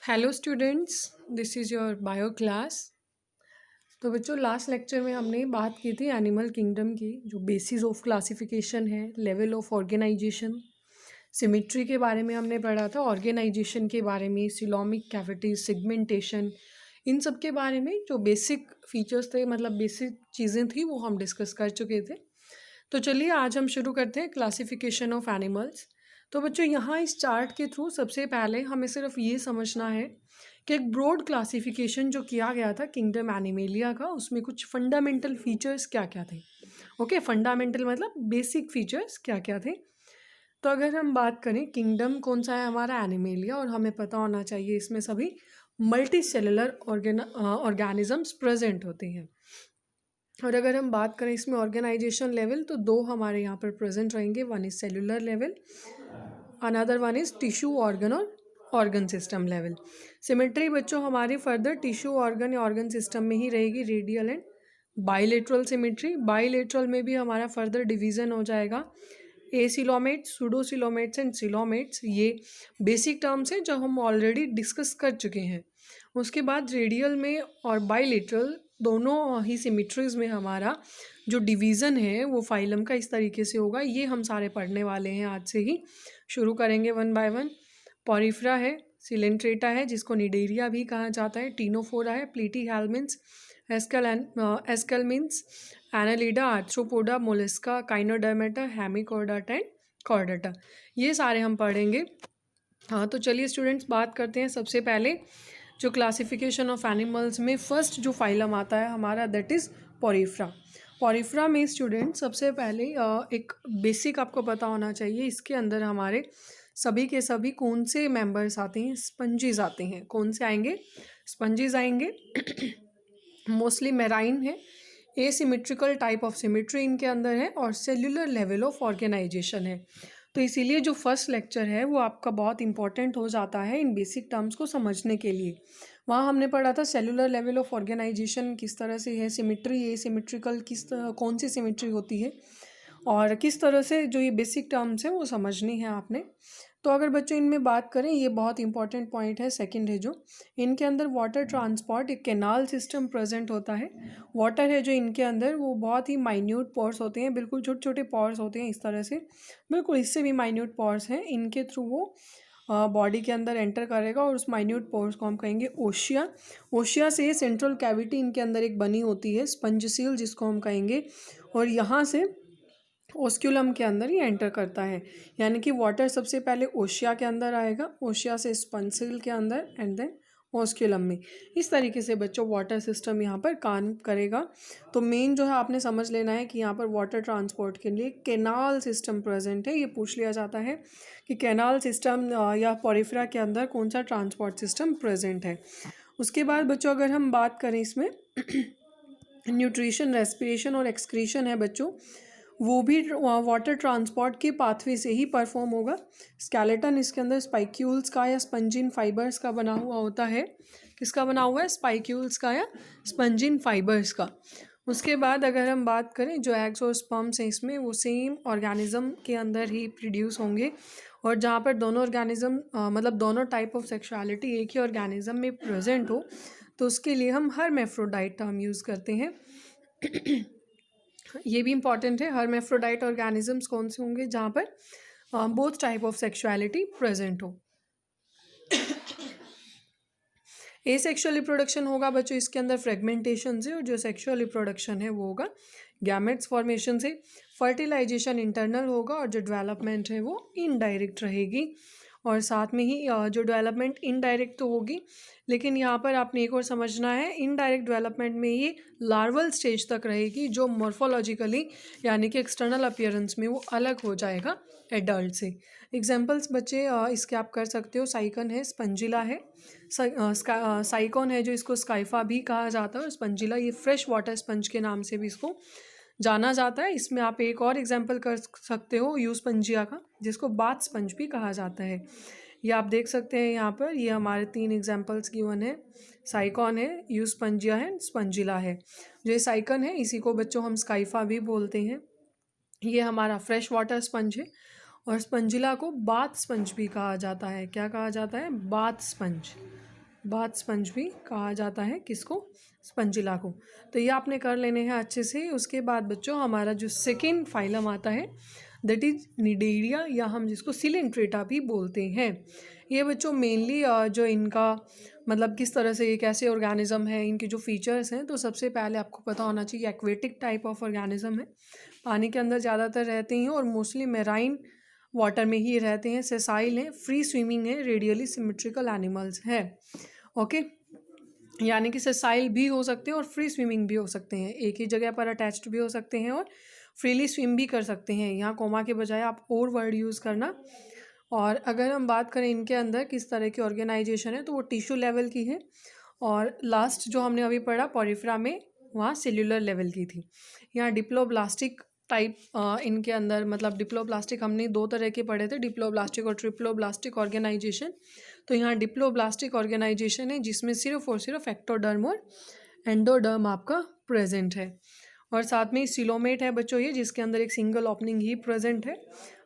Hello students, this is your bio class. तो बच्चों, last lecture में हमने बात की थी एनिमल किंगडम की, जो बेसिस ऑफ क्लासिफिकेशन है, लेवल ऑफ ऑर्गेनाइजेशन, सिमेट्री के बारे में हमने पढ़ा था, ऑर्गेनाइजेशन के बारे में, सिलोमिक कैविटीज, सेगमेंटेशन, इन सब के बारे में जो बेसिक फीचर्स थे, मतलब बेसिक चीज़ें थी, वो हम डिस्कस कर चुके थे। तो चलिए आज हम शुरू करते हैं क्लासिफिकेशन ऑफ एनिमल्स। तो बच्चों, यहाँ इस चार्ट के थ्रू सबसे पहले हमें सिर्फ ये समझना है कि एक ब्रॉड क्लासिफिकेशन जो किया गया था किंगडम एनिमेलिया का, उसमें कुछ फंडामेंटल फीचर्स क्या क्या थे। ओके, फंडामेंटल मतलब बेसिक फीचर्स क्या क्या थे। तो अगर हम बात करें, किंगडम कौन सा है हमारा, एनिमेलिया, और हमें पता होना चाहिए इसमें सभी मल्टी सेलुलर ऑर्गेनिजम्स प्रेजेंट होते हैं। और अगर हम बात करें इसमें ऑर्गेनाइजेशन लेवल, तो दो हमारे यहाँ पर प्रेजेंट रहेंगे, one is cellular level, another one is tissue organ और ऑर्गन सिस्टम लेवल। सिमेट्री बच्चों हमारी फर्दर टिश्यू ऑर्गन या ऑर्गन सिस्टम में ही रहेगी, radial and bilateral symmetry. Bilateral में भी हमारा फर्दर डिवीजन हो जाएगा, एसिलोमेट्स, सूडोसिलोमेट्स एंड सिलोमेट्स। ये बेसिक टर्म्स हैं जो हम ऑलरेडी डिस्कस कर चुके हैं। उसके बाद रेडियल में और बाइलेटरल दोनों ही सिमेट्रीज में हमारा जो डिवीज़न है वो फाइलम का इस तरीके से होगा। ये हम सारे पढ़ने वाले हैं, आज से ही शुरू करेंगे वन बाय वन। पॉरीफ्रा है, सिलेंट्रेटा है जिसको निडेरिया भी कहा जाता है, टीनोफोरा है, Platyhelminthes, Aschelminthes, Annelida, Arthropoda, Mollusca, Echinodermata, Hemichordata and Chordata, ये सारे हम पढ़ेंगे। हाँ, तो चलिए स्टूडेंट्स बात करते हैं। सबसे पहले जो क्लासिफिकेशन ऑफ एनिमल्स में फर्स्ट जो फाइलम आता है हमारा, दैट इज़ पॉरीफ्रा। पॉरीफ्रा में स्टूडेंट सबसे पहले एक बेसिक आपको पता होना चाहिए, इसके अंदर हमारे सभी के सभी कौन से मेंबर्स आते हैं, स्पंजीज आते हैं। कौन से आएंगे, स्पंजीज आएंगे। मोस्टली मेराइन है, एसिमेट्रिकल टाइप ऑफ सिमेट्री इनके अंदर है, और सेल्यूलर लेवल ऑफ ऑर्गेनाइजेशन है। तो इसीलिए जो फर्स्ट लेक्चर है वो आपका बहुत इंपॉर्टेंट हो जाता है इन बेसिक टर्म्स को समझने के लिए। वहाँ हमने पढ़ा था सेल्यूलर लेवल ऑफ ऑर्गेनाइजेशन किस तरह से है, सिमेट्री एसिमेट्रिकल कौन सी सिमेट्री होती है, और किस तरह से जो ये बेसिक टर्म्स हैं वो समझनी है आपने। तो अगर बच्चों इनमें बात करें, ये बहुत इंपॉर्टेंट पॉइंट है, सेकंड है जो इनके अंदर वाटर ट्रांसपोर्ट, एक कैनाल सिस्टम प्रेजेंट होता है। वाटर है जो इनके अंदर, वो बहुत ही माइन्यूट पोर्स होते हैं, बिल्कुल छोटे छोटे पोर्स होते हैं इस तरह से, बिल्कुल इससे भी माइन्यूट पोर्स हैं। इनके थ्रू वो बॉडी के अंदर एंटर करेगा, और उस माइन्यूट पोर्स को हम कहेंगे ओशिया। ओशिया से सेंट्रल कैविटी इनके अंदर एक बनी होती है, स्पंजसील जिसको हम कहेंगे, और यहाँ से ओस्क्यूलम के अंदर ही एंटर करता है। यानी कि वाटर सबसे पहले ओशिया के अंदर आएगा, ओशिया से स्पंजिल के अंदर, एंड देन ओस्क्यूलम में। इस तरीके से बच्चों वाटर सिस्टम यहाँ पर काम करेगा। तो मेन जो है आपने समझ लेना है कि यहाँ पर वाटर ट्रांसपोर्ट के लिए कैनाल सिस्टम प्रेजेंट है। ये पूछ लिया जाता है कि कैनाल सिस्टम या पॉरीफ्रा के अंदर कौन सा ट्रांसपोर्ट सिस्टम प्रेजेंट है। उसके बाद बच्चों अगर हम बात करें इसमें न्यूट्रिशन, रेस्पिरेशन और एक्सक्रीशन है बच्चों, वो भी वाटर ट्रांसपोर्ट के पाथवे से ही परफॉर्म होगा। स्केलेटन इसके अंदर स्पाइक्यूल्स का या स्पंजिन फाइबर्स का बना हुआ होता है। किसका बना हुआ है, स्पाइक्यूल्स का या स्पंजिन फाइबर्स का। उसके बाद अगर हम बात करें, जो एग्स और स्पर्म्स हैं इसमें, वो सेम ऑर्गेनिज्म के अंदर ही प्रोड्यूस होंगे, और जहाँ पर दोनों ऑर्गेनिज्म मतलब दोनों टाइप ऑफ सेक्सुअलिटी एक ही ऑर्गेनिज्म में प्रेजेंट हो, तो उसके लिए हम हर्मेफ्रोडाइट टर्म यूज़ करते हैं। ये भी इंपॉर्टेंट है, हर्मेफ्रोडाइट ऑर्गेनिजम्स कौन से होंगे, जहाँ पर both type of sexuality present हो। एसेक्सुअल रिप्रोडक्शन होगा बच्चों इसके अंदर फ्रेगमेंटेशन से, और जो सेक्सुअल रिप्रोडक्शन है वो होगा गैमेट्स फॉर्मेशन से। फर्टिलाइजेशन इंटरनल होगा, और जो डेवलपमेंट है वो इनडायरेक्ट रहेगी। और साथ में ही जो डेवलपमेंट इनडायरेक्ट तो होगी, लेकिन यहाँ पर आपने एक और समझना है, इनडायरेक्ट डेवलपमेंट में ये लार्वल स्टेज तक रहेगी, जो मॉर्फोलॉजिकली यानी कि एक्सटर्नल अपीयरेंस में वो अलग हो जाएगा एडल्ट से। एग्जांपल्स बच्चे इसके आप कर सकते हो, साइकन है, स्पंजिला है, साइकॉन है जो इसको स्काइफा भी कहा जाता है, और स्पंजिला ये फ्रेश वाटर स्पंज के नाम से भी इसको जाना जाता है। इसमें आप एक और एग्जांपल कर सकते हो यूस्पंजिया का, जिसको बाथ स्पंज भी कहा जाता है। ये आप देख सकते हैं यहाँ पर, ये हमारे 3 एग्जांपल्स गिवन है, साइकॉन है, यूस्पंजिया है, स्पंजिला है। जो साइकन है इसी को बच्चों हम स्काइफा भी बोलते हैं, ये हमारा फ्रेश वाटर स्पंज है। और स्पंजिला को बाथ स्पंज भी कहा जाता है। क्या कहा जाता है, बाथ स्पंज। बाथ स्पंज भी कहा जाता है किसको, स्पंजिला को। तो ये आपने कर लेने हैं अच्छे से। उसके बाद बच्चों हमारा जो सेकेंड फाइलम आता है दैट इज निडेरिया, या हम जिसको सिलेंट्रेटा भी बोलते हैं। ये बच्चों मेनली जो इनका मतलब किस तरह से ये कैसे ऑर्गेनिज्म है, इनके जो फीचर्स हैं, तो सबसे पहले आपको पता होना चाहिए एक्वेटिक टाइप ऑफ ऑर्गेनिज्म है, पानी के अंदर ज़्यादातर रहते हैं और मोस्टली मेराइन वाटर में ही रहते हैं, सेसाइल हैं, फ्री स्विमिंग है, रेडियली सिमेट्रिकल एनिमल्स है। ओके, यानी कि सेसाइल भी हो सकते हैं और फ्री स्विमिंग भी हो सकते हैं, एक ही जगह पर अटैच्ड भी हो सकते हैं और फ्रीली स्विम भी कर सकते हैं। यहाँ कोमा के बजाय आप और वर्ड यूज़ करना। और अगर हम बात करें इनके अंदर किस तरह की ऑर्गेनाइजेशन है, तो वो टिश्यू लेवल की है। और लास्ट जो हमने अभी पढ़ा पॉरिफ्रा में, वहाँ सेल्यूलर लेवल की थी। यहाँ डिप्लोब्लास्टिक टाइप इनके अंदर, मतलब डिप्लोब्लास्टिक हमने दो तरह के पढ़े थे, डिप्लोब्लास्टिक और ट्रिप्लोब्लास्टिक ऑर्गेनाइजेशन। तो यहाँ डिप्लोब्लास्टिक ऑर्गेनाइजेशन है जिसमें सिर्फ और सिर्फ एक्टोडर्म और एंडोडर्म आपका प्रेजेंट है। और साथ में सिलोमेट है बच्चों ये, जिसके अंदर एक सिंगल ओपनिंग ही प्रेजेंट है।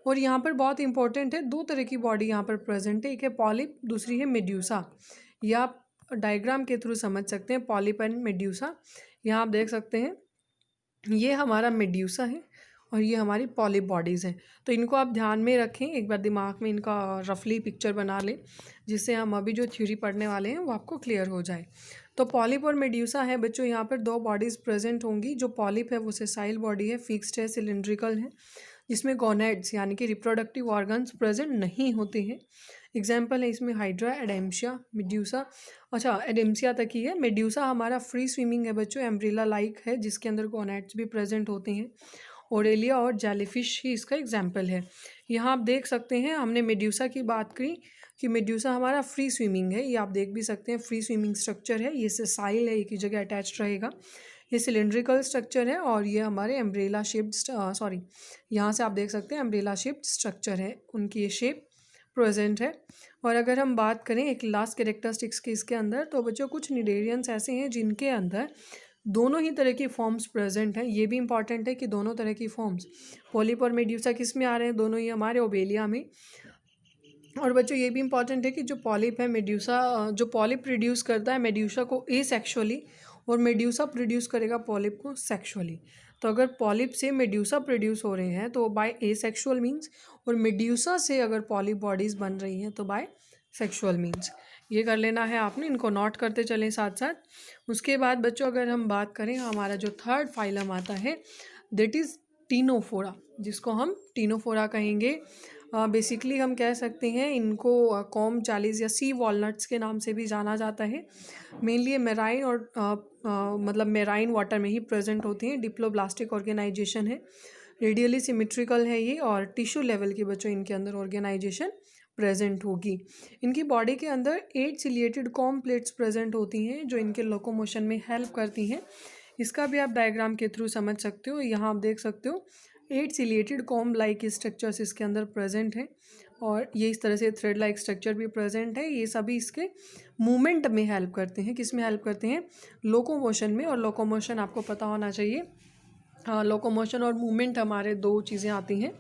और यहाँ पर बहुत इंपॉर्टेंट है, दो तरह की बॉडी यहाँ पर प्रेजेंट है, एक है पॉलिप, दूसरी है मेड्यूसा। ये आप डायग्राम के थ्रू समझ सकते हैं, पॉलिप एंड मेड्यूसा। यहाँ आप देख सकते हैं ये हमारा मेड्यूसा है और ये हमारी पॉलिप बॉडीज़ हैं। तो इनको आप ध्यान में रखें, एक बार दिमाग में इनका रफली पिक्चर बना लें, जिससे हम अभी जो थ्योरी पढ़ने वाले हैं वो आपको क्लियर हो जाए। तो पॉलिप और मेड्यूसा है बच्चों, यहाँ पर दो बॉडीज़ प्रेजेंट होंगी। जो पॉलिप है वो सेसाइल बॉडी है, फिक्स्ड है, सिलिंड्रिकल है, जिसमें गोनेड्स यानी कि रिप्रोडक्टिव ऑर्गन्स प्रेजेंट नहीं होते हैं। एग्जाम्पल है इसमें हाइड्रा, एडेम्शिया, मेड्यूसा। अच्छा, एडेम्शिया तक ही है। मेड्यूसा हमारा फ्री स्विमिंग है बच्चों, एम्ब्रेला लाइक है, जिसके अंदर गोनेड्स भी प्रेजेंट होते हैं। ओरेलिया और जेलीफिश ही इसका एग्जाम्पल है। यहाँ आप देख सकते हैं हमने मेड्यूसा की बात करी कि मेड्यूसा हमारा फ्री स्विमिंग है, ये आप देख भी सकते हैं, फ्री स्विमिंग स्ट्रक्चर है, ये सेसाइल है, एक ही जगह अटैच रहेगा। ये सिलेंड्रिकल स्ट्रक्चर है और ये हमारे एम्ब्रेला शेप्ड यहाँ से आप देख सकते हैं एम्ब्रेला शेप्ड स्ट्रक्चर है, उनकी ये शेप प्रेजेंट है। और अगर हम बात करें एक लास्ट कैरेक्टरिस्टिक्स की इसके अंदर, तो बच्चों कुछ निडेरियंस ऐसे हैं जिनके अंदर दोनों ही तरह की फॉर्म्स प्रेजेंट हैं। ये भी इंपॉर्टेंट है कि दोनों तरह की फॉर्म्स, पॉलिप और मेड्यूसा किस में आ रहे हैं, दोनों ही हमारे ओबेलिया में। और बच्चों ये भी इंपॉर्टेंट है कि जो पॉलिप है मेड्यूसा, जो पॉलिप प्रोड्यूस करता है मेड्यूसा को एसेक्सुअली, और मेड्यूसा प्रोड्यूस करेगा पॉलिप को सेक्सुअली। तो अगर पॉलिप से मेड्यूसा प्रोड्यूस हो रहे हैं तो बाय एसेक्सुअल मीन्स, और मेड्यूसा से अगर पॉलिप बॉडीज़ बन रही हैं तो बाय सेक्सुअल मीन्स। ये कर लेना है आपने, इनको नोट करते चलें साथ साथ। उसके बाद बच्चों अगर हम बात करें, हमारा जो थर्ड फाइलम आता है दैट इज़ टीनोफोरा, जिसको हम टीनोफोरा कहेंगे। बेसिकली हम कह सकते हैं इनको कॉम 40 या सी वॉलनट्स के नाम से भी जाना जाता है। मेनली मेराइन और मतलब मेराइन वाटर में ही प्रेजेंट होती हैं। डिप्लोब्लास्टिक ऑर्गेनाइजेशन है, रेडियली सिमेट्रिकल है ये, और टिश्यू लेवल की बच्चों इनके अंदर ऑर्गेनाइजेशन प्रेजेंट होगी। इनकी बॉडी के अंदर 8 सिलिएटेड कॉम प्लेट्स प्रेजेंट होती हैं जो इनके लोकोमोशन में हेल्प करती हैं। इसका भी आप डायग्राम के थ्रू समझ सकते हो। यहाँ आप देख सकते हो 8 सिलिएटेड कॉम लाइक स्ट्रक्चर्स इसके अंदर प्रेजेंट हैं, और ये इस तरह से थ्रेड लाइक स्ट्रक्चर भी प्रेजेंट है। ये सभी इसके मूवमेंट में हेल्प करते हैं। किस में हेल्प करते हैं, लोकोमोशन में। और लोकोमोशन आपको पता होना चाहिए, लोकोमोशन और मूवमेंट हमारे दो चीज़ें आती हैं।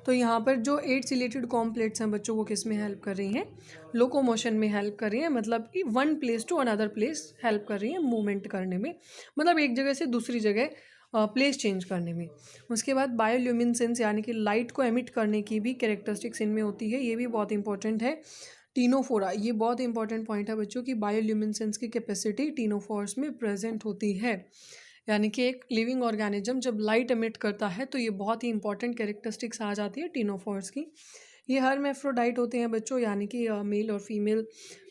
तो यहाँ पर जो 8 सिलेटेड कॉम प्लेट्स हैं बच्चों, वो किस में हेल्प कर रही हैं, लोकोमोशन में हेल्प कर रही हैं। मतलब कि one place to another place help कर रही हैं मूवमेंट करने में, मतलब एक जगह से दूसरी जगह प्लेस चेंज करने में। उसके बाद बायोल्यूमिनेसेंस यानी कि लाइट को एमिट करने की भी कैरेक्टरिस्टिक्स इनमें होती है, ये भी बहुत इंपॉर्टेंट है। टीनोफोरा, ये बहुत इंपॉर्टेंट पॉइंट है बच्चों की, बायोल्यूमिनेसेंस की कैपेसिटी टीनोफोर्स में प्रेजेंट होती है। यानी कि एक लिविंग ऑर्गेनिज्म जब लाइट एमिट करता है तो ये बहुत ही इंपॉर्टेंट कैरेक्टरिस्टिक्स आ जाती है टीनोफोर्स की। ये हर्मैफ्रोडाइट होते हैं बच्चों, यानी कि मेल और फीमेल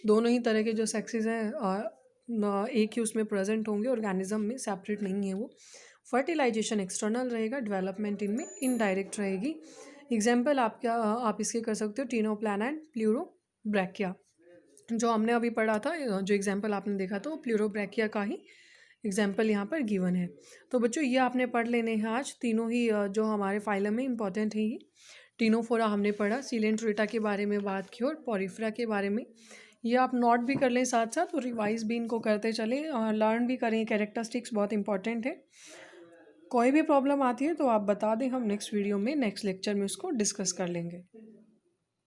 दोनों ही तरह के जो सेक्सेस हैं एक ही उसमें प्रेजेंट होंगे ऑर्गेनिज्म में, सेपरेट नहीं है वो। फर्टिलाइजेशन एक्सटर्नल रहेगा, डेवलपमेंट इनमें इनडायरेक्ट रहेगी। एग्जाम्पल आप इसके कर सकते हो टीनोप्लाना एंड प्लूरोब्रैकिया, जो हमने अभी पढ़ा था, जो एग्जाम्पल आपने देखा था वो प्लूरोब्रैकिया का ही एग्जाम्पल यहाँ पर गिवन है। तो बच्चों ये आपने पढ़ लेने हैं आज, तीनों ही जो हमारे फाइलम में इंपॉर्टेंट है ये। टीनोफोरा हमने पढ़ा, सिलेंट्रेटा के बारे में बात की, और पॉरिफ्रा के बारे में। ये आप नोट भी कर लें साथ साथ, और रिवाइज भी इनको करते चलें, लर्न भी करें। कैरेक्टरिस्टिक्स बहुत इंपॉर्टेंट है। कोई भी प्रॉब्लम आती है तो आप बता दें, हम नेक्स्ट वीडियो में नेक्स्ट लेक्चर में उसको डिस्कस कर लेंगे।